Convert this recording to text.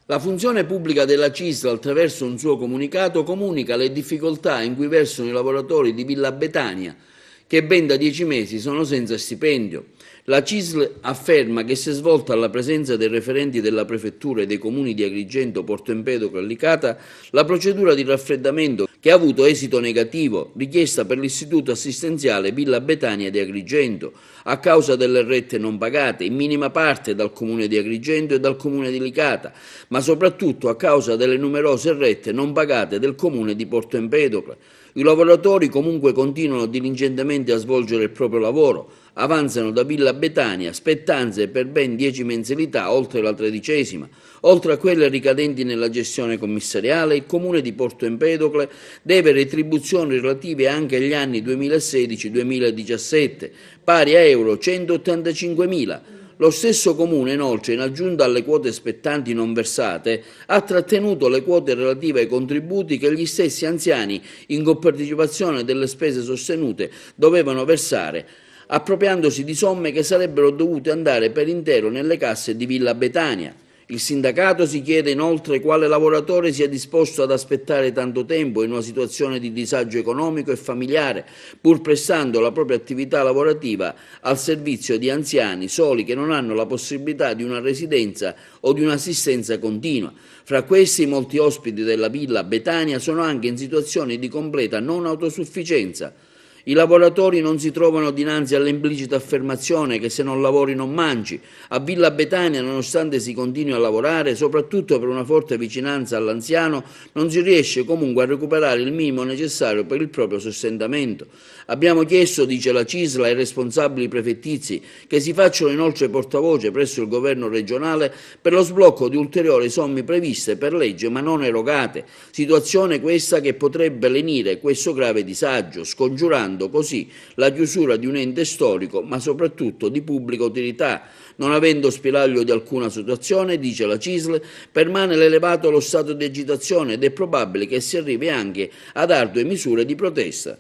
La funzione pubblica della CISL, attraverso un suo comunicato, comunica le difficoltà in cui versano i lavoratori di Villa Betania, che ben da 10 mesi sono senza stipendio. La CISL afferma che si è svolta alla presenza dei referenti della Prefettura e dei comuni di Agrigento, Porto Empedocle e Licata la procedura di raffreddamento che ha avuto esito negativo, richiesta per l'istituto assistenziale Villa Betania di Agrigento, a causa delle rette non pagate, in minima parte dal comune di Agrigento e dal comune di Licata, ma soprattutto a causa delle numerose rette non pagate del comune di Porto Empedocle. I lavoratori comunque continuano diligentemente a svolgere il proprio lavoro, avanzano da Villa Betania spettanze per ben 10 mensilità, oltre la 13ª. Oltre a quelle ricadenti nella gestione commissariale, il Comune di Porto Empedocle deve retribuzioni relative anche agli anni 2016-2017, pari a euro 185.000. Lo stesso Comune, inoltre, in aggiunta alle quote spettanti non versate, ha trattenuto le quote relative ai contributi che gli stessi anziani, in compartecipazione delle spese sostenute, dovevano versare, appropriandosi di somme che sarebbero dovute andare per intero nelle casse di Villa Betania. Il sindacato si chiede inoltre quale lavoratore sia disposto ad aspettare tanto tempo in una situazione di disagio economico e familiare, pur prestando la propria attività lavorativa al servizio di anziani soli che non hanno la possibilità di una residenza o di un'assistenza continua. Fra questi, molti ospiti della Villa Betania sono anche in situazioni di completa non autosufficienza. I lavoratori non si trovano dinanzi all'implicita affermazione che se non lavori non mangi. A Villa Betania, nonostante si continui a lavorare, soprattutto per una forte vicinanza all'anziano, non si riesce comunque a recuperare il minimo necessario per il proprio sostentamento. Abbiamo chiesto, dice la CISL, ai responsabili prefettizi che si facciano inoltre portavoce presso il governo regionale per lo sblocco di ulteriori somme previste per legge ma non erogate, situazione questa che potrebbe lenire questo grave disagio, scongiurando così la chiusura di un ente storico ma soprattutto di pubblica utilità. Non avendo spiraglio di alcuna situazione, dice la CISL, permane l'elevato lo stato di agitazione ed è probabile che si arrivi anche ad ardue misure di protesta.